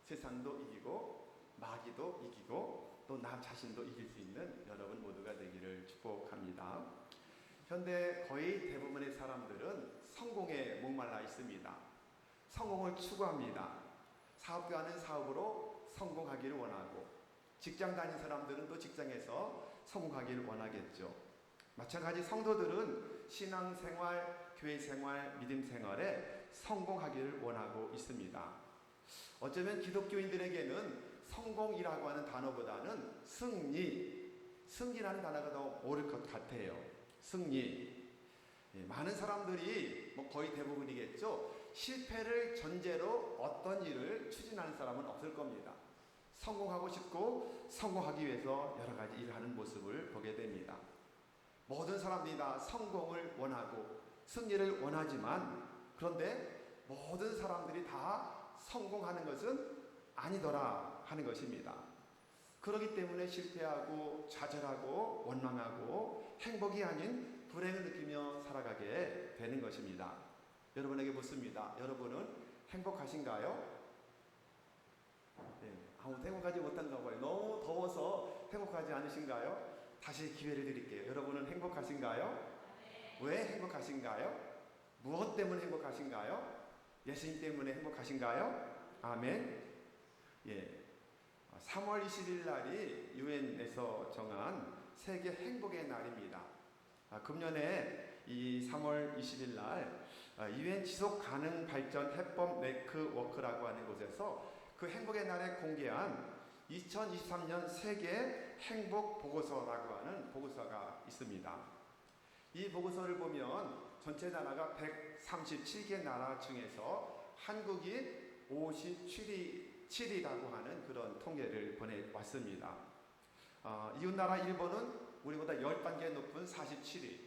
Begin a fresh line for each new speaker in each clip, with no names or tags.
세상도 이기고 마귀도 이기고 또 나 자신도 이길 수 있는 여러분 모두가 되기를 축복합니다. 현대 거의 대부분의 사람들은 성공에 목말라 있습니다. 성공을 추구합니다. 사업가 하는 사업으로 성공하기를 원하고, 직장 다니는 사람들은 또 직장에서 성공하기를 원하겠죠. 마찬가지 성도들은 신앙생활, 교회생활, 믿음생활에 성공하기를 원하고 있습니다. 어쩌면 기독교인들에게는 성공이라고 하는 단어보다는 승리라는 단어가 더 옳을 것 같아요. 승리. 많은 사람들이 거의 대부분이겠죠. 실패를 전제로 어떤 일을 추진하는 사람은 없을 겁니다. 성공하고 싶고 성공하기 위해서 여러 가지 일을 하는 모습을 보게 됩니다. 모든 사람들이 다 성공을 원하고 승리를 원하지만, 그런데 모든 사람들이 다 성공하는 것은 아니더라 하는 것입니다. 그렇기 때문에 실패하고 좌절하고 원망하고 행복이 아닌 불행을 느끼며 살아가게 되는 것입니다. 여러분에게 묻습니다. 여러분은 행복하신가요? 네, 아무도 행복하지 못한가 봐요. 너무 더워서 행복하지 않으신가요? 다시 기회를 드릴게요. 여러분은 행복하신가요? 왜 행복하신가요? 무엇 때문에 행복하신가요? 예수님 때문에 행복하신가요? 아멘. 예. 3월 20일 날이 유엔에서 정한 세계 행복의 날입니다. 금년에 이 3월 20일 날 유엔 지속 가능 발전 해법 네트워크라고 하는 곳에서 그 행복의 날에 공개한 2023년 세계 행복 보고서라고 하는 보고서가 있습니다. 이 보고서를 보면 전체 나라가 137개 나라 중에서 한국이 57위라고 하는 그런 통계를 보내왔습니다. 이웃나라 일본은 우리보다 10단계 높은 47위,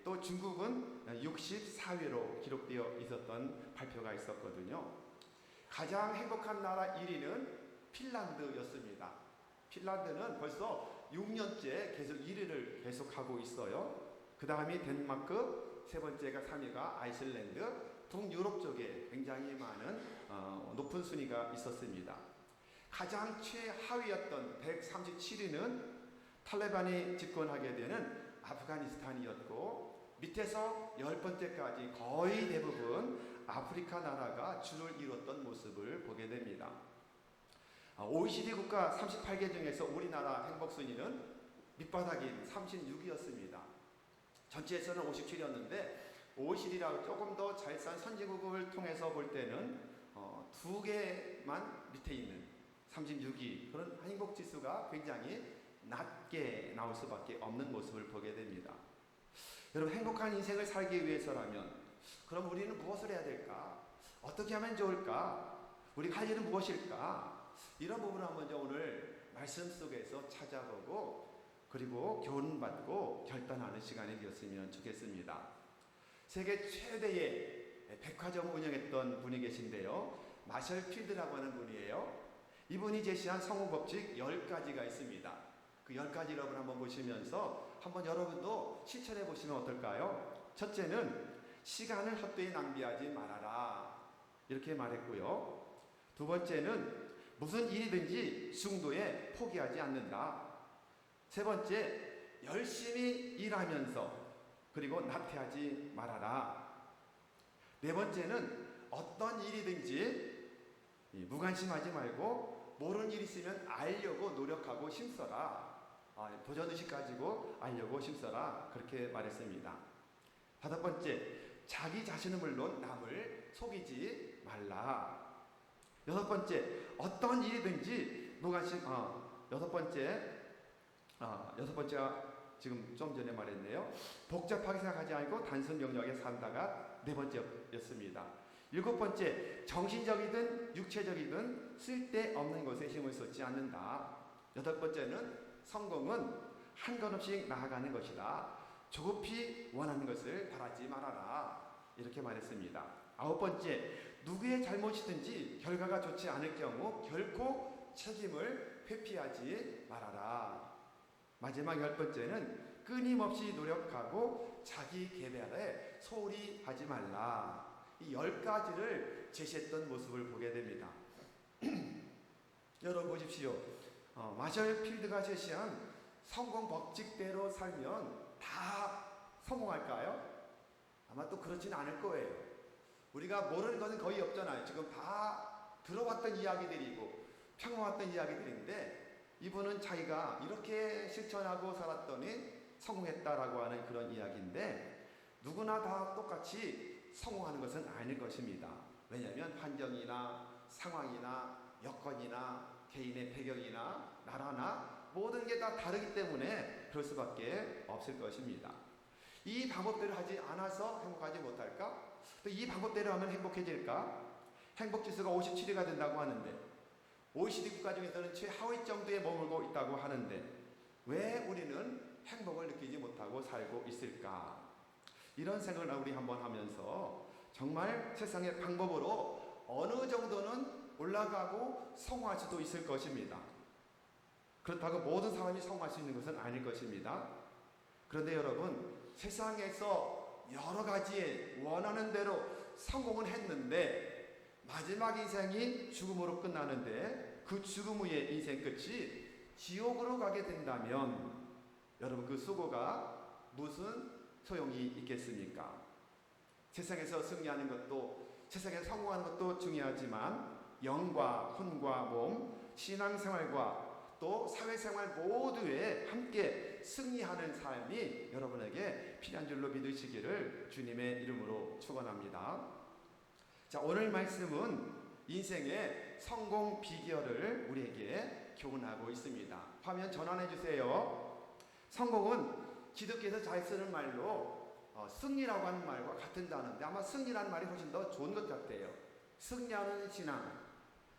또 중국은 64위로 기록되어 있었던 발표가 있었거든요. 가장 행복한 나라 1위는 핀란드였습니다. 핀란드는 벌써 6년째 계속 1위를 계속하고 있어요. 그 다음이 덴마크, 세 번째가 3위가 아이슬란드, 동유럽 쪽에 굉장히 많은 높은 순위가 있었습니다. 가장 최하위였던 137위는 탈레반이 집권하게 되는 아프가니스탄이었고, 밑에서 10번째까지 거의 대부분 아프리카 나라가 줄을 이뤘던 모습을 보게 됩니다. OECD 국가 38개 중에서 우리나라 행복순위는 밑바닥인 36위였습니다. 전체에서는 57위였는데 OECD라고 조금 더 잘 산 선진국을 통해서 볼 때는 2개만 밑에 있는 36위, 그런 행복지수가 굉장히 낮게 나올 수밖에 없는 모습을 보게 됩니다. 여러분, 행복한 인생을 살기 위해서라면 그럼 우리는 무엇을 해야 될까? 어떻게 하면 좋을까? 우리가 할 일은 무엇일까? 이런 부분을 한번 오늘 말씀 속에서 찾아보고, 그리고 교훈받고 결단하는 시간이 되었으면 좋겠습니다. 세계 최대의 백화점 운영했던 분이 계신데요. 마셜 필드라고 하는 분이에요. 이분이 제시한 성공 법칙 10가지가 있습니다. 그 10가지 여러분 한번 보시면서 한번 여러분도 실천해 보시면 어떨까요? 첫째는 시간을 헛되이 낭비하지 말아라, 이렇게 말했고요. 두 번째는 무슨 일이든지 중도에 포기하지 않는다. 세 번째, 열심히 일하면서 그리고 나태하지 말아라. 네 번째는 어떤 일이든지 무관심하지 말고 모르는 일 있으면 알려고 노력하고 힘써라. 도전의식 가지고 알려고 힘써라, 그렇게 말했습니다. 다섯 번째, 자기 자신은 물론 남을 속이지 말라. 여섯 번째, 어떤 일이든지 무관심. 여섯 번째가 지금 좀 전에 말했네요. 복잡하게 생각하지 않고 단순 영역에 산다가 네 번째였습니다. 일곱 번째, 정신적이든 육체적이든 쓸데없는 것에 힘을 쏟지 않는다. 여덟 번째는 성공은 한 걸음씩 나아가는 것이다. 조급히 원하는 것을 바라지 말아라, 이렇게 말했습니다. 아홉 번째, 누구의 잘못이든지 결과가 좋지 않을 경우 결코 책임을 회피하지 말아라. 마지막 열 번째는 끊임없이 노력하고 자기 개발에 소홀히 하지 말라. 이 10가지를 제시했던 모습을 보게 됩니다. 여러분 보십시오. 마셜 필드가 제시한 성공 법칙대로 살면 다 성공할까요? 아마 또 그렇지는 않을 거예요. 우리가 모르는 것은 거의 없잖아요. 지금 다 들어봤던 이야기들이고 평범했던 이야기들인데, 이분은 자기가 이렇게 실천하고 살았더니 성공했다라고 하는 그런 이야기인데, 누구나 다 똑같이 성공하는 것은 아닐 것입니다. 왜냐하면 환경이나 상황이나 여건이나 개인의 배경이나 나라나 모든 게 다 다르기 때문에 그럴 수밖에 없을 것입니다. 이 방법대로 하지 않아서 행복하지 못할까? 또 이 방법대로 하면 행복해질까? 행복지수가 57위가 된다고 하는데, OECD 국가 중에서는 최하위 정도에 머물고 있다고 하는데, 왜 우리는 행복을 느끼지 못하고 살고 있을까? 이런 생각을 우리 한번 하면서 정말 세상의 방법으로 어느 정도는 올라가고 성공할 수도 있을 것입니다. 그렇다고 모든 사람이 성공할 수 있는 것은 아닐 것입니다. 그런데 여러분, 세상에서 여러 가지의 원하는 대로 성공은 했는데 마지막 인생이 죽음으로 끝나는데, 그 죽음 후의 인생 끝이 지옥으로 가게 된다면 여러분, 그 수고가 무슨 소용이 있겠습니까? 세상에서 승리하는 것도, 세상에서 성공하는 것도 중요하지만 영과 혼과 몸, 신앙생활과 또 사회생활 모두에 함께 승리하는 삶이 여러분에게 필요한 줄로 믿으시기를 주님의 이름으로 축원합니다. 자, 오늘 말씀은 인생의 성공 비결을 우리에게 교훈하고 있습니다. 화면 전환해 주세요. 성공은 기독교에서 잘 쓰는 말로 승리라고 하는 말과 같은 단어인데, 아마 승리라는 말이 훨씬 더 좋은 것 같아요. 승리하는 신앙,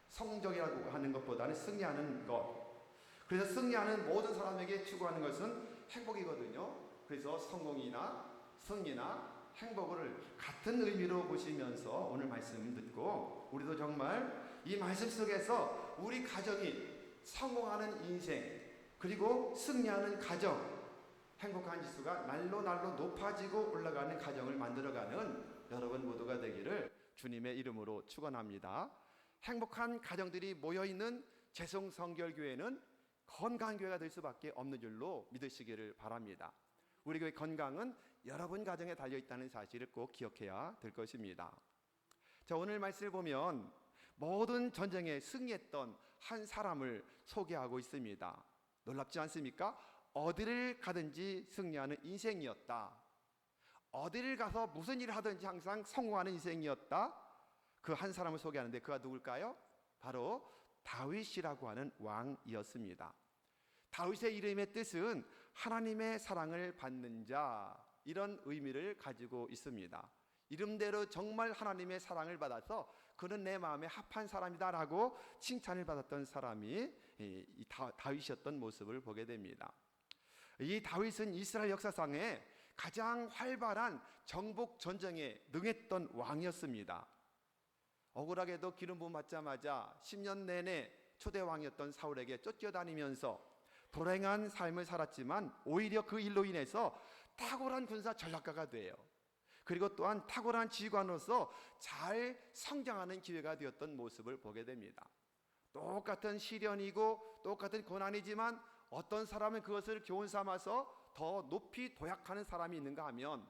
성적이라고 하는 것보다는 승리하는 것. 그래서 승리하는 모든 사람에게 추구하는 것은 행복이거든요. 그래서 성공이나 승리나 행복을 같은 의미로 보시면서 오늘 말씀 듣고, 우리도 정말 이 말씀 속에서 우리 가정이 성공하는 인생, 그리고 승리하는 가정, 행복한 지수가 날로 높아지고 올라가는 가정을 만들어가는 여러분 모두가 되기를 주님의 이름으로 축원합니다. 행복한 가정들이 모여있는 재성성결교회는 건강한 교회가 될 수밖에 없는 줄로 믿으시기를 바랍니다. 우리 교회 건강은 여러분 가정에 달려있다는 사실을 꼭 기억해야 될 것입니다. 자, 오늘 말씀을 보면 모든 전쟁에 승리했던 한 사람을 소개하고 있습니다. 놀랍지 않습니까? 어디를 가든지 승리하는 인생이었다. 어디를 가서 무슨 일을 하든지 항상 성공하는 인생이었다. 그 한 사람을 소개하는데, 그가 누굴까요? 바로 다윗이라고 하는 왕이었습니다. 다윗의 이름의 뜻은 하나님의 사랑을 받는 자, 이런 의미를 가지고 있습니다. 이름대로 정말 하나님의 사랑을 받아서 그는 내 마음에 합한 사람이다라고 칭찬을 받았던 사람이 이 다윗이었던 모습을 보게 됩니다. 이 다윗은 이스라엘 역사상에 가장 활발한 정복 전쟁에 능했던 왕이었습니다. 억울하게도 기름 부음 받자마자 10년 내내 초대왕이었던 사울에게 쫓겨다니면서 불행한 삶을 살았지만, 오히려 그 일로 인해서 탁월한 군사 전략가가 돼요. 그리고 또한 탁월한 지휘관으로서 잘 성장하는 기회가 되었던 모습을 보게 됩니다. 똑같은 시련이고 똑같은 고난이지만 어떤 사람은 그것을 교훈 삼아서 더 높이 도약하는 사람이 있는가 하면,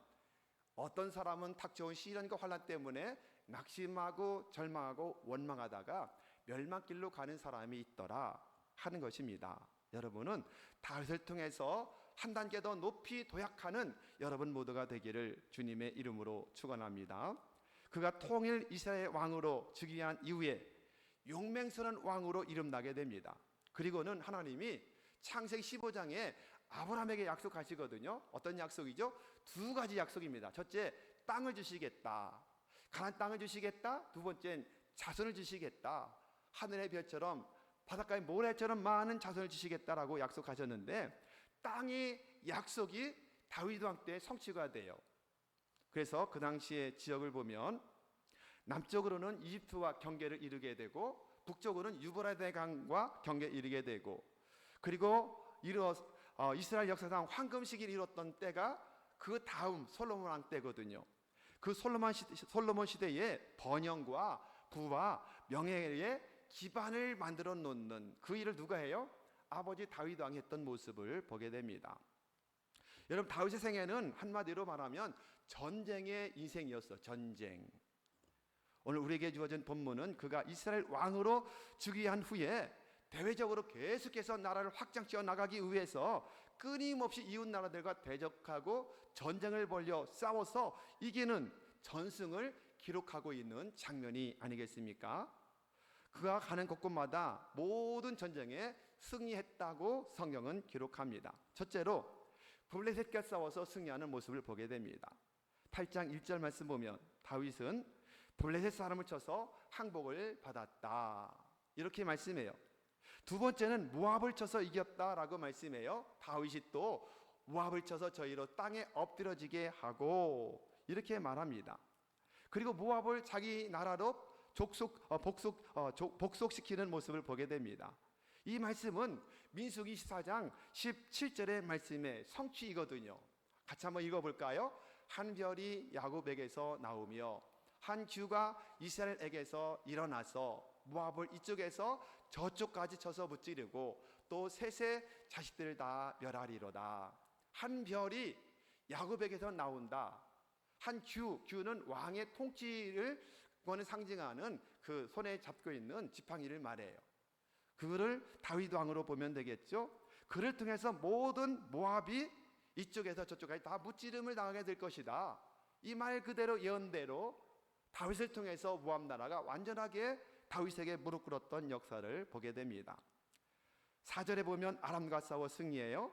어떤 사람은 닥쳐온 시련과 환난 때문에 낙심하고 절망하고 원망하다가 멸망길로 가는 사람이 있더라 하는 것입니다. 여러분은 다윗을 통해서 한 단계 더 높이 도약하는 여러분 모두가 되기를 주님의 이름으로 축원합니다. 그가 통일 이스라엘 왕으로 즉위 위한 이후에 용맹스러운 왕으로 이름나게 됩니다. 그리고는 하나님이 창세기 15장에 아브라함에게 약속하시거든요. 어떤 약속이죠? 두 가지 약속입니다. 첫째, 땅을 주시겠다. 가나안 땅을 주시겠다. 두 번째는 자손을 주시겠다. 하늘의 별처럼 바닷가의 모래처럼 많은 자손을 주시겠다라고 약속하셨는데, 땅의 약속이 다윗 왕 때 성취가 돼요. 그래서 그 당시의 지역을 보면 남쪽으로는 이집트와 경계를 이루게 되고, 북쪽으로는 유브라데 강과 경계를 이루게 되고, 그리고 이스라엘 역사상 황금 시기를 이뤘던 때가 그 다음 솔로몬 왕 때거든요. 그 솔로몬 시대에 번영과 부와 명예의 기반을 만들어 놓는 그 일을 누가 해요? 아버지 다윗 왕이 했던 모습을 보게 됩니다. 여러분, 다윗의 생애는 한마디로 말하면 전쟁의 인생이었어. 전쟁. 오늘 우리에게 주어진 본문은 그가 이스라엘 왕으로 즉위한 후에 대외적으로 계속해서 나라를 확장시켜 나가기 위해서 끊임없이 이웃 나라들과 대적하고 전쟁을 벌여 싸워서 이기는 전승을 기록하고 있는 장면이 아니겠습니까? 그가 가는 곳곳마다 모든 전쟁에 승리했다고 성경은 기록합니다. 첫째로 블레셋과 싸워서 승리하는 모습을 보게 됩니다. 8장 1절 말씀 보면 다윗은 블레셋 사람을 쳐서 항복을 받았다, 이렇게 말씀해요. 두 번째는 모압을 쳐서 이겼다라고 말씀해요. 다윗이 또 모압을 쳐서 저희로 땅에 엎드러지게 하고, 이렇게 말합니다. 그리고 모압을 자기 나라로 복속시키는 모습을 보게 됩니다. 이 말씀은 민수기 24장 17절의 말씀의 성취이거든요. 같이 한번 읽어볼까요? 한 별이 야곱에게서 나오며 한 규가 이스라엘에게서 일어나서 모압을 이쪽에서 저쪽까지 쳐서 무찌르고 또 셋의 자식들을 다 멸하리로다. 한 별이 야곱에게서 나온다. 한 규는 왕의 통치를 상징하는 그 손에 잡고 있는 지팡이를 말해요. 그거를 다윗 왕으로 보면 되겠죠. 그를 통해서 모든 모압이 이쪽에서 저쪽까지 다 무찌름을 당하게 될 것이다. 이 말 그대로 예언대로 다윗을 통해서 모압 나라가 완전하게 다윗에게 무릎 꿇었던 역사를 보게 됩니다. 4절에 보면 아람과 싸워 승리해요.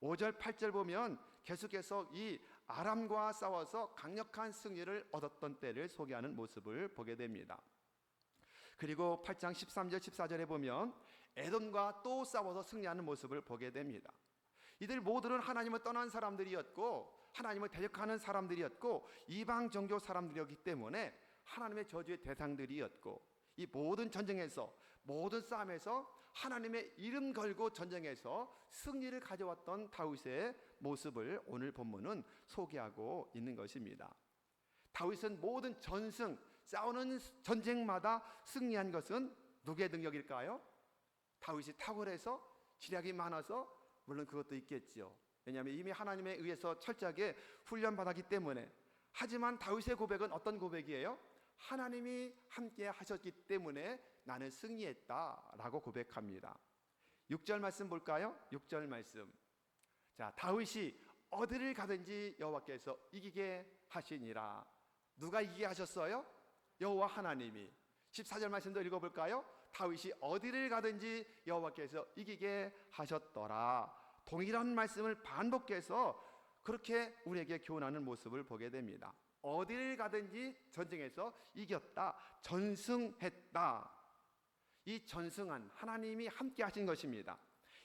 5절 8절 보면 계속해서 이 아람과 싸워서 강력한 승리를 얻었던 때를 소개하는 모습을 보게 됩니다. 그리고 8장 13절 14절에 보면 에돔과 또 싸워서 승리하는 모습을 보게 됩니다. 이들 모두는 하나님을 떠난 사람들이었고 하나님을 대적하는 사람들이었고 이방 종교 사람들이었기 때문에 하나님의 저주의 대상들이었고, 이 모든 전쟁에서, 모든 싸움에서 하나님의 이름 걸고 전쟁에서 승리를 가져왔던 다윗의 모습을 오늘 본문은 소개하고 있는 것입니다. 다윗은 모든 전승, 싸우는 전쟁마다 승리한 것은 누구의 능력일까요? 다윗이 탁월해서, 지략이 많아서? 물론 그것도 있겠지요. 왜냐하면 이미 하나님에 의해서 철저하게 훈련받았기 때문에. 하지만 다윗의 고백은 어떤 고백이에요? 하나님이 함께 하셨기 때문에 나는 승리했다라고 고백합니다. 6절 말씀 볼까요? 6절 말씀. 자, 다윗이 어디를 가든지 여호와께서 이기게 하시니라. 누가 이기게 하셨어요? 여호와 하나님이. 14절 말씀도 읽어볼까요? 다윗이 어디를 가든지 여호와께서 이기게 하셨더라. 동일한 말씀을 반복해서 그렇게 우리에게 교훈하는 모습을 보게 됩니다. 어디를 가든지 전쟁에서 이겼다, 전승했다. 이 전승한 하나님이 함께 하신 것입니다.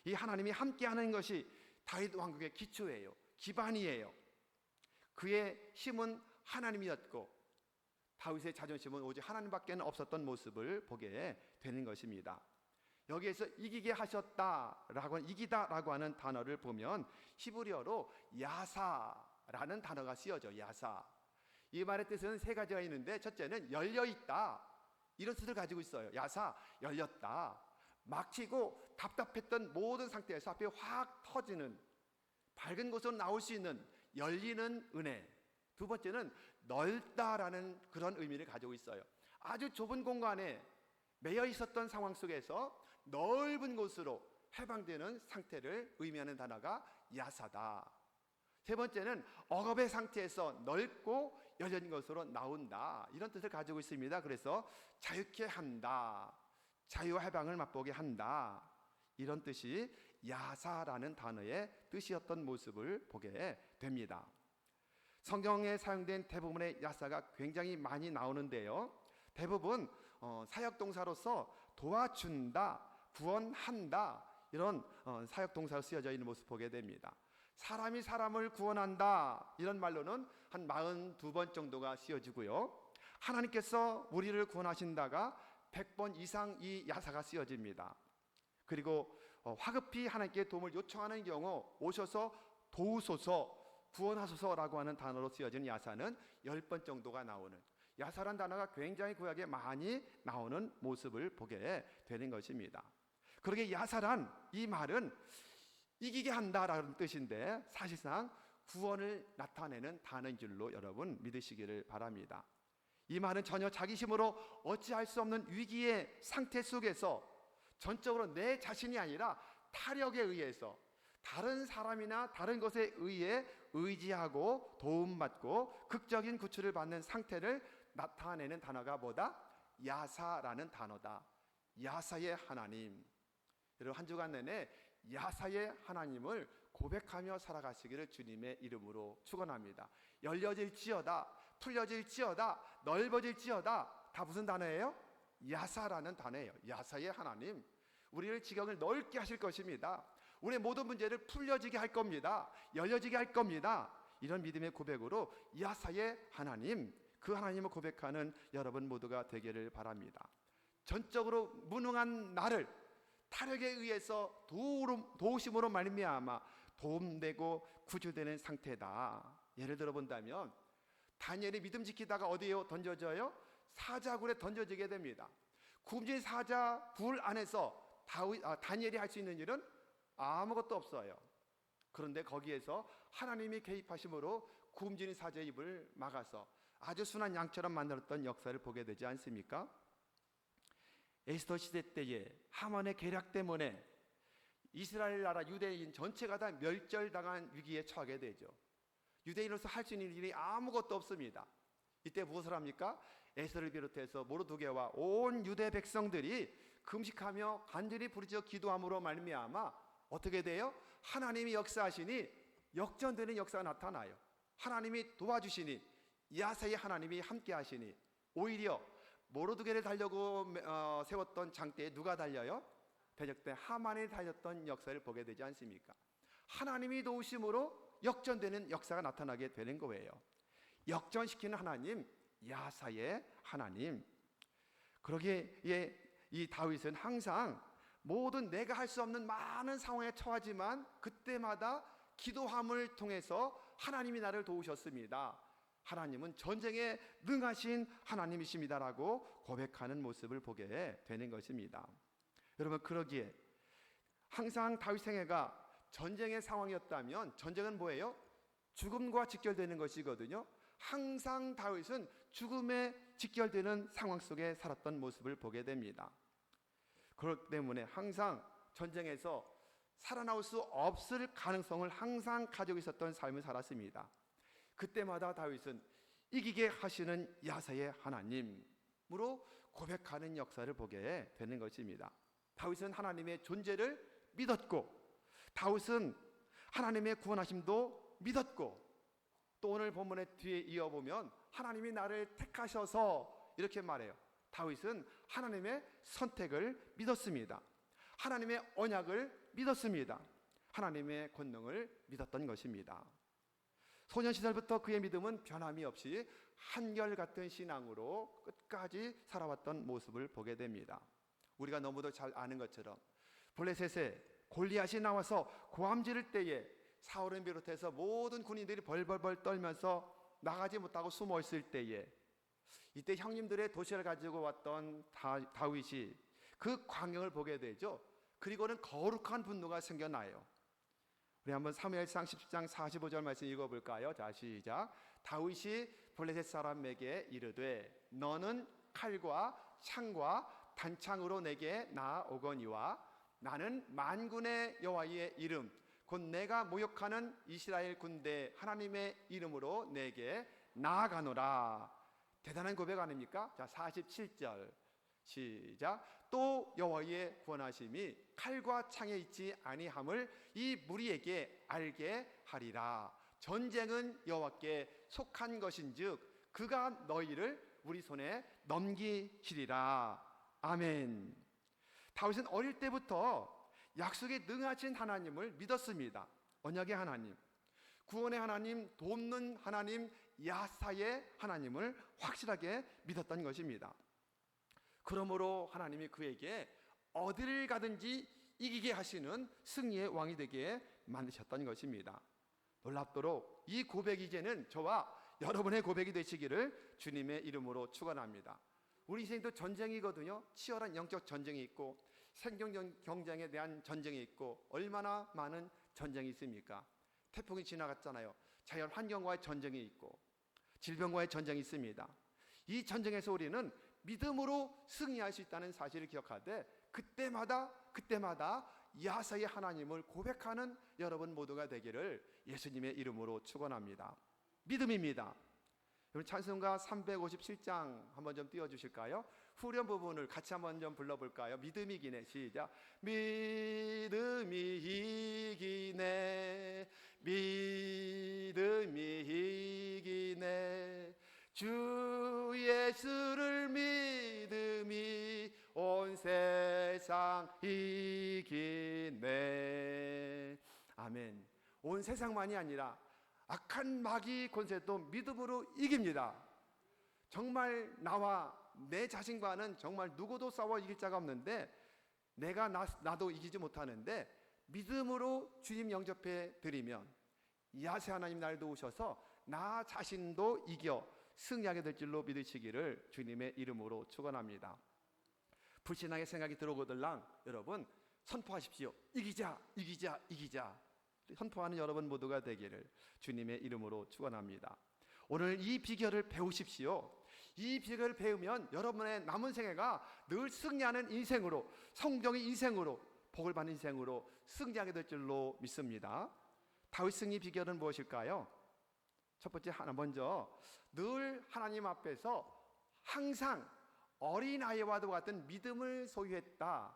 이 하나님이 함께 하는 것이 다윗 왕국의 기초예요. 기반이에요. 그의 힘은 하나님이었고 다윗의 자존심은 오직 하나님밖에 없었던 모습을 보게 되는 것입니다. 여기에서 이기게 하셨다라고, 이기다라고 하는 단어를 보면 히브리어로 야사라는 단어가 쓰여져. 야사. 이 말의 뜻은 세 가지가 있는데, 첫째는 열려있다, 이런 뜻을 가지고 있어요. 야사, 열렸다. 막히고 답답했던 모든 상태에서 앞에 확 터지는, 밝은 곳으로 나올 수 있는 열리는 은혜. 두 번째는 넓다라는 그런 의미를 가지고 있어요. 아주 좁은 공간에 매여 있었던 상황 속에서 넓은 곳으로 해방되는 상태를 의미하는 단어가 야사다. 세 번째는 억압의 상태에서 넓고 열린 것으로 나온다, 이런 뜻을 가지고 있습니다. 그래서 자유케 한다, 자유와 해방을 맛보게 한다, 이런 뜻이 야사라는 단어의 뜻이었던 모습을 보게 됩니다. 성경에 사용된 대부분의 야사가 굉장히 많이 나오는데요, 대부분 사역동사로서 도와준다, 구원한다, 이런 사역동사로 쓰여져 있는 모습 보게 됩니다. 사람이 사람을 구원한다, 이런 말로는 한 42번 정도가 쓰여지고요, 하나님께서 우리를 구원하신다가 100번 이상 이 야사가 쓰여집니다. 그리고 화급히 하나님께 도움을 요청하는 경우 오셔서 도우소서, 구원하소서라고 하는 단어로 쓰여진 야사는 10번 정도가 나오는, 야사란 단어가 굉장히 구약에 많이 나오는 모습을 보게 되는 것입니다. 그러게 야사란 이 말은 이기게 한다라는 뜻인데 사실상 구원을 나타내는 단어인 줄로 여러분 믿으시기를 바랍니다. 이 말은 전혀 자기 힘으로 어찌할 수 없는 위기의 상태 속에서 전적으로 내 자신이 아니라 타력에 의해서 다른 사람이나 다른 것에 의해 의지하고 도움받고 극적인 구출을 받는 상태를 나타내는 단어가 뭐다? 야사라는 단어다. 야사의 하나님. 여러분 한 주간 내내 야사의 하나님을 고백하며 살아가시기를 주님의 이름으로 축원합니다. 열려질지어다, 풀려질지어다, 넓어질지어다, 다 무슨 단어예요? 야사라는 단어예요. 야사의 하나님, 우리를 지경을 넓게 하실 것입니다. 우리의 모든 문제를 풀려지게 할 겁니다. 열려지게 할 겁니다. 이런 믿음의 고백으로 야사의 하나님, 그 하나님을 고백하는 여러분 모두가 되기를 바랍니다. 전적으로 무능한 나를 타력에 의해서 도우심으로 말미암아 도움되고 구주되는 상태다. 예를 들어 본다면 다니엘이 믿음 지키다가 어디에 던져져요? 사자굴에 던져지게 됩니다. 굶주린 사자 굴 안에서 다니엘이 할 수 있는 일은 아무것도 없어요. 그런데 거기에서 하나님이 개입하심으로 굶주린 사자의 입을 막아서 아주 순한 양처럼 만들었던 역사를 보게 되지 않습니까? 에스더 시대 때에 하만의 계략 때문에 이스라엘 나라 유대인 전체가 다 멸절당한 위기에 처하게 되죠. 유대인으로서 할 수 있는 일이 아무것도 없습니다. 이때 무엇을 합니까? 에스더를 비롯해서 모르드게와 온 유대 백성들이 금식하며 간절히 부르짖어 기도함으로 말미암아 어떻게 돼요? 하나님이 역사하시니 역전되는 역사가 나타나요. 하나님이 도와주시니 야사의 하나님이 함께 하시니 오히려 모르드게를 달려고 세웠던 장대에 누가 달려요? 대적대 하만이 달렸던 역사를 보게 되지 않습니까? 하나님이 도우심으로 역전되는 역사가 나타나게 되는 거예요. 역전시키는 하나님, 야사의 하나님. 그러기에 이 다윗은 항상 모든 내가 할 수 없는 많은 상황에 처하지만 그때마다 기도함을 통해서 하나님이 나를 도우셨습니다. 하나님은 전쟁에 능하신 하나님이십니다라고 고백하는 모습을 보게 되는 것입니다. 여러분 그러기에 항상 다윗 생애가 전쟁의 상황이었다면 전쟁은 뭐예요? 죽음과 직결되는 것이거든요. 항상 다윗은 죽음에 직결되는 상황 속에 살았던 모습을 보게 됩니다. 그렇기 때문에 항상 전쟁에서 살아나올 수 없을 가능성을 항상 가지고 있었던 삶을 살았습니다. 그때마다 다윗은 이기게 하시는 야사의 하나님으로 고백하는 역사를 보게 되는 것입니다. 다윗은 하나님의 존재를 믿었고 다윗은 하나님의 구원하심도 믿었고 또 오늘 본문의 뒤에 이어보면 하나님이 나를 택하셔서 이렇게 말해요. 다윗은 하나님의 선택을 믿었습니다. 하나님의 언약을 믿었습니다. 하나님의 권능을 믿었던 것입니다. 소년 시절부터 그의 믿음은 변함이 없이 한결같은 신앙으로 끝까지 살아왔던 모습을 보게 됩니다. 우리가 너무도 잘 아는 것처럼 블레셋에 골리앗이 나와서 고함 지를 때에 사울을 비롯해서 모든 군인들이 벌벌벌 떨면서 나가지 못하고 숨어 있을 때에 이때 형님들의 도시를 가지고 왔던 다윗이 그 광경을 보게 되죠. 그리고는 거룩한 분노가 생겨나요. 우리 한번 사무엘상 10장 45절 말씀 읽어볼까요? 자, 시작. 다윗이 블레셋 사람에게 이르되 너는 칼과 창과 단창으로 내게 나아오거니와 나는 만군의 여호와의 이름 곧 내가 모욕하는 이스라엘 군대 하나님의 이름으로 내게 나아가노라. 대단한 고백 아닙니까? 자, 47절 시작. 또 여호와의 구원하심이 칼과 창에 있지 아니함을 이 무리에게 알게 하리라. 전쟁은 여호와께 속한 것인즉 그가 너희를 우리 손에 넘기시리라. 아멘. 다윗은 어릴 때부터 약속에 능하신 하나님을 믿었습니다. 언약의 하나님, 구원의 하나님, 돕는 하나님, 야사의 하나님을 확실하게 믿었던 것입니다. 그러므로 하나님이 그에게 어디를 가든지 이기게 하시는 승리의 왕이 되게 만드셨던 것입니다. 놀랍도록 이 고백이 이제는 저와 여러분의 고백이 되시기를 주님의 이름으로 축원합니다. 우리 인생도 전쟁이거든요. 치열한 영적 전쟁이 있고 생존 경쟁에 대한 전쟁이 있고 얼마나 많은 전쟁이 있습니까? 태풍이 지나갔잖아요. 자연 환경과의 전쟁이 있고 질병과의 전쟁이 있습니다. 이 전쟁에서 우리는 믿음으로 승리할 수 있다는 사실을 기억하되 그때마다 야사의 하나님을 고백하는 여러분 모두가 되기를 예수님의 이름으로 축원합니다. 믿음입니다. 여러분 찬송가 357장 한번 좀 띄워주실까요? 후렴 부분을 같이 한번 좀 불러볼까요? 믿음이 이기네. 시작. 믿음이 이기네, 믿음이 이기네, 주 예수를 믿음이 온 세상 이기네. 아멘. 온 세상만이 아니라 악한 마귀 권세도 믿음으로 이깁니다. 정말 나와 내 자신과는 정말 누구도 싸워 이길 자가 없는데 나도 이기지 못하는데 믿음으로 주님 영접해 드리면 야세 하나님 날 도우셔서 나 자신도 이겨 승리하게 될 줄로 믿으시기를 주님의 이름으로 축원합니다. 불신앙의 생각이 들어오거들랑 여러분 선포하십시오. 이기자, 이기자, 이기자. 선포하는 여러분 모두가 되기를 주님의 이름으로 축원합니다. 오늘 이 비결을 배우십시오. 이 비결을 배우면 여러분의 남은 생애가 늘 승리하는 인생으로, 성경의 인생으로, 복을 받는 인생으로 승리하게 될 줄로 믿습니다. 다윗 승리 비결은 무엇일까요? 첫 번째 먼저 늘 하나님 앞에서 항상 어린아이와도 같은 믿음을 소유했다.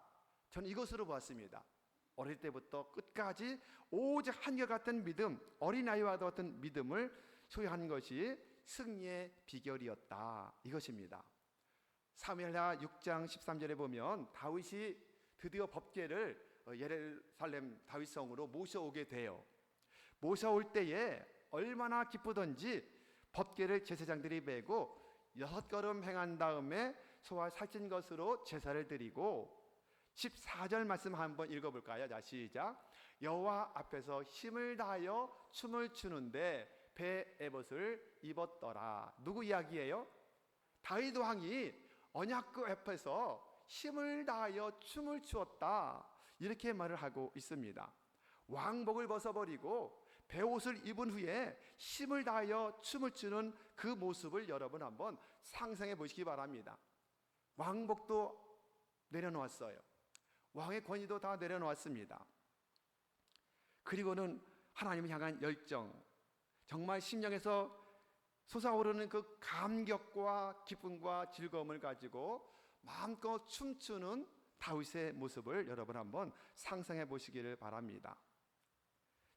저는 이것으로 보았습니다. 어릴 때부터 끝까지 오직 한결같은 믿음, 어린아이와도 같은 믿음을 소유한 것이 승리의 비결이었다. 이것입니다. 사무엘하 6장 13절에 보면 다윗이 드디어 법궤를 예루살렘 다윗성으로 모셔오게 돼요. 모셔올 때에 얼마나 기쁘던지 법궤를 제사장들이 메고 6걸음 행한 다음에 소와 살찐 것으로 제사를 드리고 14절 말씀 한번 읽어볼까요? 자, 시작. 여호와 앞에서 힘을 다하여 춤을 추는데 배 에봇을 입었더라. 누구 이야기예요? 다윗 왕이 언약궤 앞에서 힘을 다하여 춤을 추었다. 이렇게 말을 하고 있습니다. 왕복을 벗어버리고 배옷을 입은 후에 힘을 다하여 춤을 추는 그 모습을 여러분 한번 상상해 보시기 바랍니다. 왕복도 내려놓았어요. 왕의 권위도 다 내려놓았습니다. 그리고는 하나님을 향한 열정, 정말 심령에서 솟아오르는 그 감격과 기쁨과 즐거움을 가지고 마음껏 춤추는 다윗의 모습을 여러분 한번 상상해 보시기를 바랍니다.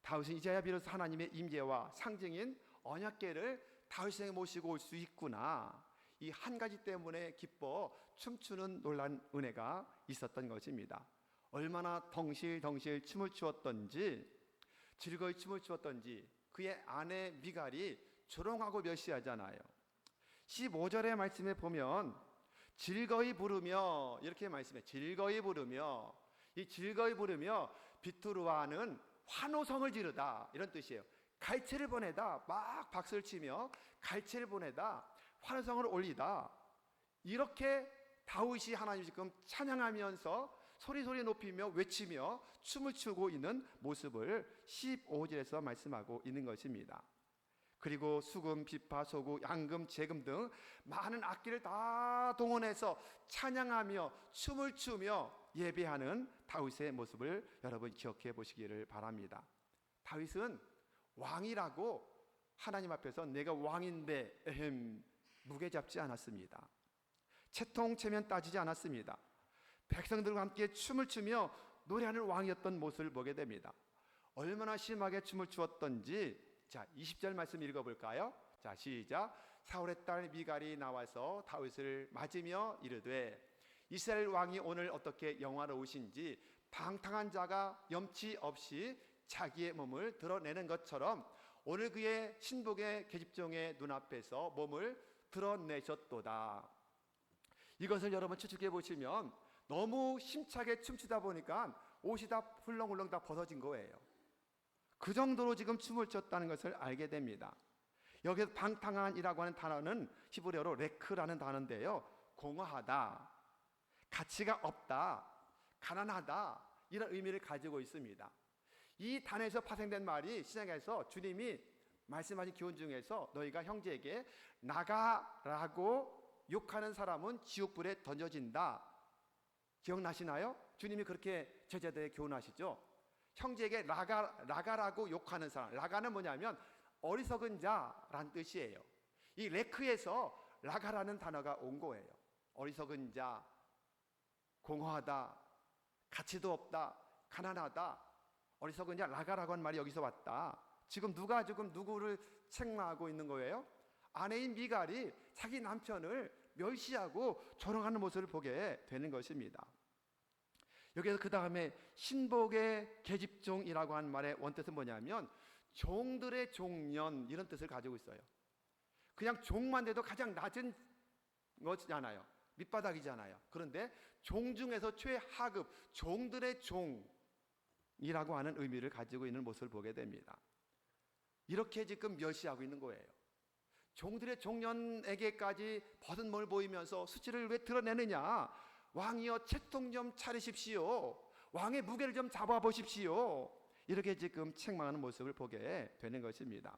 다윗은 이제야 비로소 하나님의 임재와 상징인 언약궤를 다윗에게 모시고 올 수 있구나. 이 한 가지 때문에 기뻐 춤추는 놀란 은혜가 있었던 것입니다. 얼마나 덩실덩실 춤을 추었던지, 즐거이 춤을 추었던지 그의 아내 미갈이 조롱하고 멸시하잖아요. 15절의 말씀에 보면 즐거이 부르며 이렇게 말씀해. 즐거이 부르며, 이 즐거이 부르며 비투르와는 환호성을 지르다, 이런 뜻이에요. 갈채를 보내다, 막 박수를 치며 갈채를 보내다, 환호성을 올리다. 이렇게 다윗이 하나님 지금 찬양하면서 소리 높이며 외치며 춤을 추고 있는 모습을 15절에서 말씀하고 있는 것입니다. 그리고 수금, 비파, 소구, 양금, 재금 등 많은 악기를 다 동원해서 찬양하며 춤을 추며 예배하는 다윗의 모습을 여러분 기억해 보시기를 바랍니다. 다윗은 왕이라고 하나님 앞에서 내가 왕인데 무게 잡지 않았습니다. 채통체면 따지지 않았습니다. 백성들과 함께 춤을 추며 노래하는 왕이었던 모습을 보게 됩니다. 얼마나 심하게 춤을 추었던지, 자, 20절 말씀 읽어볼까요? 자, 시작. 사울의 딸 미갈이 나와서 다윗을 맞으며 이르되 이스라엘 왕이 오늘 어떻게 영화로우신지 방탕한 자가 염치 없이 자기의 몸을 드러내는 것처럼 오늘 그의 신복의 계집종의 눈앞에서 몸을 드러내셨도다. 이것을 여러분 추측해 보시면 너무 힘차게 춤추다 보니까 옷이 다 훌렁훌렁 다 벗어진 거예요. 그 정도로 지금 춤을 췄다는 것을 알게 됩니다. 여기서 방탕한이라고 하는 단어는 히브리어로 레크라는 단어인데요, 공허하다, 가치가 없다, 가난하다, 이런 의미를 가지고 있습니다. 이 단어에서 파생된 말이 신약에서 주님이 말씀하신 교훈 중에서 너희가 형제에게 나가라고 욕하는 사람은 지옥불에 던져진다. 기억나시나요? 주님이 그렇게 제자들에게 교훈하시죠. 형제에게 나가라고 욕하는 사람, 나가는 뭐냐면 어리석은 자란 뜻이에요. 이 레크에서 나가라는 단어가 온 거예요. 어리석은 자, 공허하다, 가치도 없다, 가난하다, 어리석은 자, 나가라고 한 말이 여기서 왔다. 지금 누가 누구를 책망하고 있는 거예요? 아내인 미갈이 자기 남편을 멸시하고 조롱하는 모습을 보게 되는 것입니다. 여기서 그 다음에 신복의 계집종이라고 하는 말의 원뜻은 뭐냐면 종들의 종년, 이런 뜻을 가지고 있어요. 그냥 종만 돼도 가장 낮은 것이잖아요. 밑바닥이잖아요. 그런데 종 중에서 최하급, 종들의 종이라고 하는 의미를 가지고 있는 모습을 보게 됩니다. 이렇게 지금 멸시하고 있는 거예요. 종들의 종년에게까지 버선뭘 보이면서 수치를 왜 드러내느냐? 왕이여 채통 좀 차리십시오. 왕의 무게를 좀 잡아보십시오. 이렇게 지금 책망하는 모습을 보게 되는 것입니다.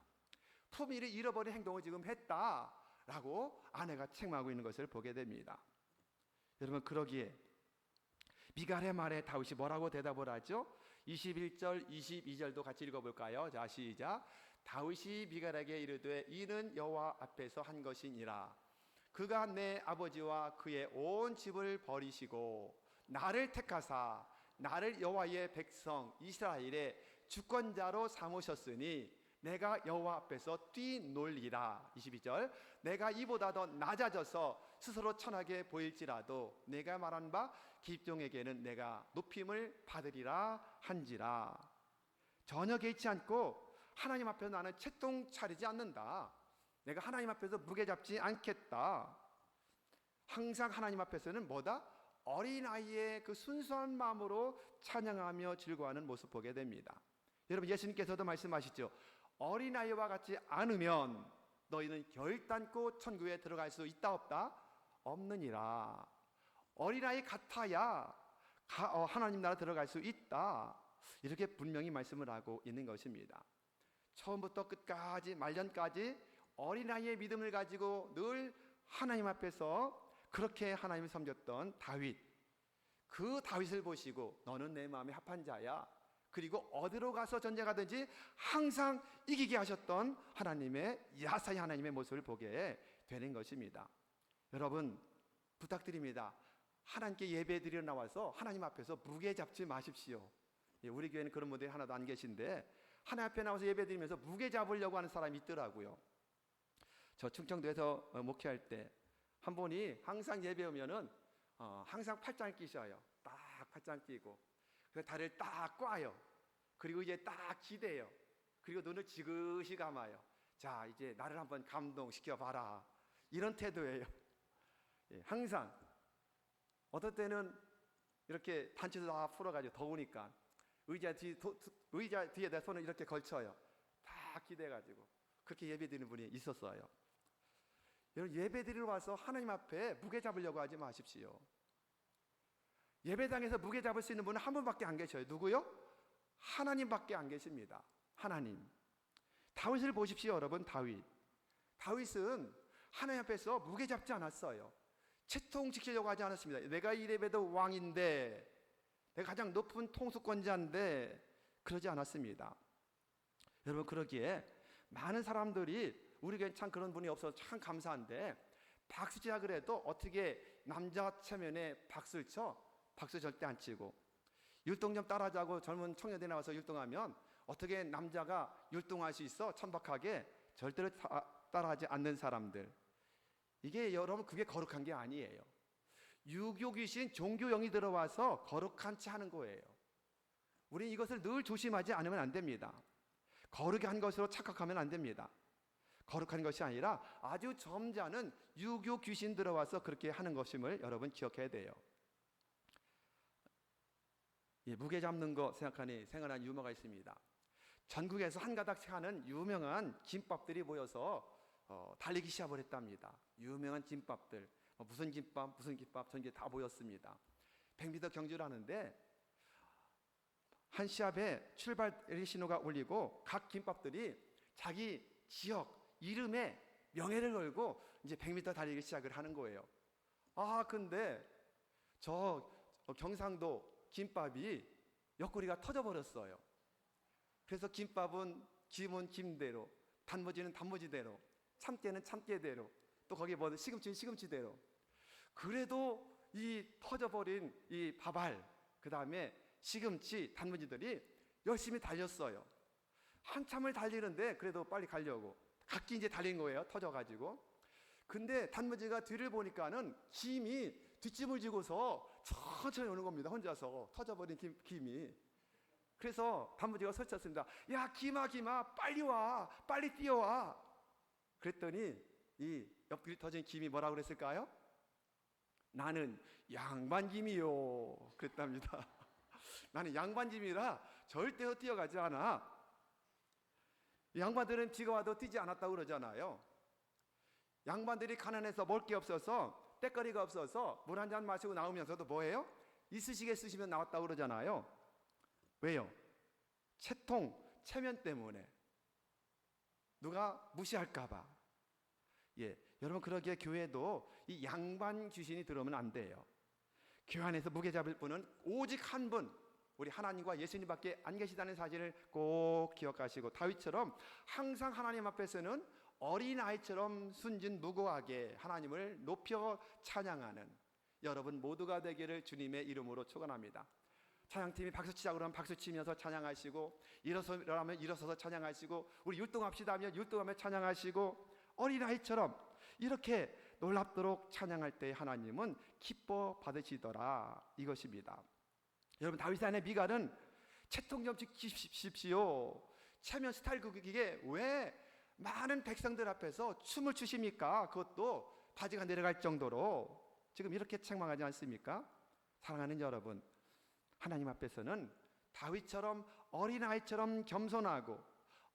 품위를 잃어버린 행동을 지금 했다라고 아내가 책망하고 있는 것을 보게 됩니다. 여러분, 그러기에 미갈의 말에 다윗이 뭐라고 대답을 하죠? 21절, 22절도 같이 읽어볼까요? 자, 시작. 다윗이 미갈에게 이르되 이는 여호와 앞에서 한 것이니라. 그가 내 아버지와 그의 온 집을 버리시고 나를 택하사 나를 여호와의 백성 이스라엘의 주권자로 삼으셨으니 내가 여호와 앞에서 뛰놀리라. 22절. 내가 이보다 더 낮아져서 스스로 천하게 보일지라도 내가 말한 바 기종에게는 내가 높임을 받으리라 한지라. 전혀 개의치 않고 하나님 앞에서 나는 채통 차리지 않는다. 내가 하나님 앞에서 무게 잡지 않겠다. 항상 하나님 앞에서는 뭐다? 어린아이의 그 순수한 마음으로 찬양하며 즐거워하는 모습 보게 됩니다. 여러분, 예수님께서도 말씀하시죠. 어린아이와 같지 않으면 너희는 결단코 천국에 들어갈 수 있다 없다? 없느니라. 어린아이 같아야 하나님 나라 들어갈 수 있다. 이렇게 분명히 말씀을 하고 있는 것입니다. 처음부터 끝까지 말년까지 어린아이의 믿음을 가지고 늘 하나님 앞에서 그렇게 하나님을 섬겼던 다윗, 그 다윗을 보시고 너는 내 마음에 합한 자야, 그리고 어디로 가서 전쟁하든지 항상 이기게 하셨던 하나님의 야사의 하나님의 모습을 보게 되는 것입니다. 여러분, 부탁드립니다. 하나님께 예배 드리러 나와서 하나님 앞에서 무게 잡지 마십시오. 우리 교회는 그런 분들이 하나도 안 계신데 하나님 앞에 나와서 예배 드리면서 무게 잡으려고 하는 사람이 있더라고요. 저 충청도에서 목회할 때 한 분이 항상 예배 오면은 항상 팔짱을 끼셔요. 딱 팔짱 끼고 그래서 다리를 딱 꽈요. 그리고 이제 딱 기대요. 그리고 눈을 지그시 감아요. 자, 이제 나를 한번 감동시켜 봐라. 이런 태도예요. 항상 어떨 때는 이렇게 단추도 다 풀어가지고 더우니까 의자 뒤에다 손을 이렇게 걸쳐요. 다 기대가지고 그렇게 예배 드리는 분이 있었어요. 여러분, 예배 드리러 와서 하나님 앞에 무게 잡으려고 하지 마십시오. 예배당에서 무게 잡을 수 있는 분은 한 분밖에 안 계셔요. 누구요? 하나님밖에 안 계십니다. 하나님. 다윗을 보십시오, 여러분. 다윗은 하나님 앞에서 무게 잡지 않았어요. 채통 지키려고 하지 않았습니다. 내가 이레베도 왕인데, 내가 가장 높은 통수권자인데, 그러지 않았습니다. 여러분, 그러기에 많은 사람들이 우리에게 참 그런 분이 없어서 참 감사한데, 박수치라 그래도 어떻게 남자 체면에 박수를 쳐? 박수 절대 안 치고, 율동 좀 따라하자고 젊은 청년들이 나와서 율동하면 어떻게 남자가 율동할 수 있어? 천박하게 절대로 따라하지 않는 사람들. 이게 여러분, 그게 거룩한 게 아니에요. 유교 귀신, 종교 영이 들어와서 거룩한 체 하는 거예요. 우리는 이것을 늘 조심하지 않으면 안 됩니다. 거룩이 한 것으로 착각하면 안 됩니다. 거룩한 것이 아니라 아주 점잖은 유교 귀신 들어와서 그렇게 하는 것임을 여러분 기억해야 돼요. 무게 잡는 거 생각하니 생각난 유머가 있습니다. 전국에서 한 가닥씩 하는 유명한 김밥들이 모여서 달리기 시합을 했답니다. 유명한 김밥들, 무슨 김밥 전개 다 보였습니다. 100m 경주를 하는데 한 시합에 출발 신호가 울리고 각 김밥들이 자기 지역 이름에 명예를 걸고 이제 100m 달리기 시작을 하는 거예요. 근데 저 경상도 김밥이 옆구리가 터져버렸어요. 그래서 김밥은 김은 김대로, 단무지는 단무지대로, 참깨는 참깨대로, 또 거기에 뭐 시금치는 시금치대로. 그래도 이 터져버린 이 밥알, 그 다음에 시금치, 단무지들이 열심히 달렸어요. 한참을 달리는데 그래도 빨리 가려고 각기 이제 달린 거예요. 터져가지고. 근데 단무지가 뒤를 보니까는 김이 뒷짐을 지고서 천천히 오는 겁니다. 혼자서 터져버린 김이. 그래서 단무지가 소리쳤습니다. 야, 김아 빨리 와, 빨리 뛰어와. 그랬더니 이 옆구리 터진 김이 뭐라고 그랬을까요? 나는 양반김이요 그랬답니다. 나는 양반김이라 절대 뛰어가지 않아. 양반들은 비가 와도 뛰지 않았다고 그러잖아요. 양반들이 가난해서 먹을 게 없어서, 때거리가 없어서 물 한 잔 마시고 나오면서도 뭐예요? 이쑤시개 쓰시면 나왔다고 그러잖아요. 왜요? 채통, 체면 때문에. 누가 무시할까봐. 여러분, 그러기에 교회도 이 양반 귀신이 들어오면 안 돼요. 교회 안에서 무게 잡을 분은 오직 한 분, 우리 하나님과 예수님밖에 안 계시다는 사실을 꼭 기억하시고, 다윗처럼 항상 하나님 앞에서는 어린아이처럼 순진무구하게 하나님을 높여 찬양하는 여러분 모두가 되기를 주님의 이름으로 축원합니다. 찬양팀이 박수치자고 그러면 박수치면서 찬양하시고, 일어서라면 일어서서 찬양하시고, 우리 율동합시다 하면 율동하며 찬양하시고, 어린아이처럼 이렇게 놀랍도록 찬양할 때 하나님은 기뻐 받으시더라, 이것입니다. 여러분, 다윗의 아내 미갈은 채통 좀 지키십시오. 체면 스타일 극이게 왜 많은 백성들 앞에서 춤을 추십니까? 그것도 바지가 내려갈 정도로. 지금 이렇게 책망하지 않습니까? 사랑하는 여러분, 하나님 앞에서는 다윗처럼 어린아이처럼 겸손하고,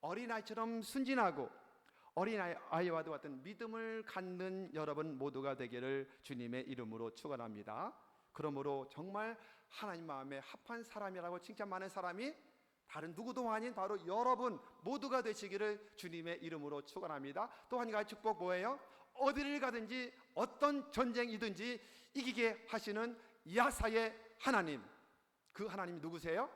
어린아이처럼 순진하고, 어린아이와도 같은 믿음을 갖는 여러분 모두가 되기를 주님의 이름으로 축원합니다. 그러므로 정말 하나님 마음에 합한 사람이라고 칭찬 많은 사람이 다른 누구도 아닌 바로 여러분 모두가 되시기를 주님의 이름으로 축원합니다. 또 한 가지 축복 뭐예요? 어디를 가든지 어떤 전쟁이든지 이기게 하시는 야사의 하나님, 그 하나님이 누구세요?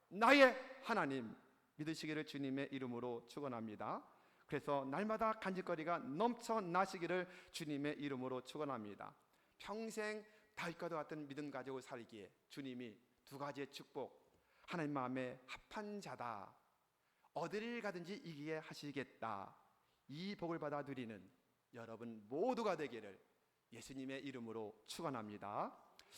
나의 하나님 믿으시기를 주님의 이름으로 축원합니다. 그래서 날마다 간직거리가 넘쳐나시기를 주님의 이름으로 축원합니다. 평생 다윗과도 같은 믿음 가지고 살기에 주님이 두 가지의 축복, 하나님 마음에 합한 자다, 어디를 가든지 이기게 하시겠다, 이 복을 받아 누리는 여러분 모두가 되기를 예수님의 이름으로 축원합니다.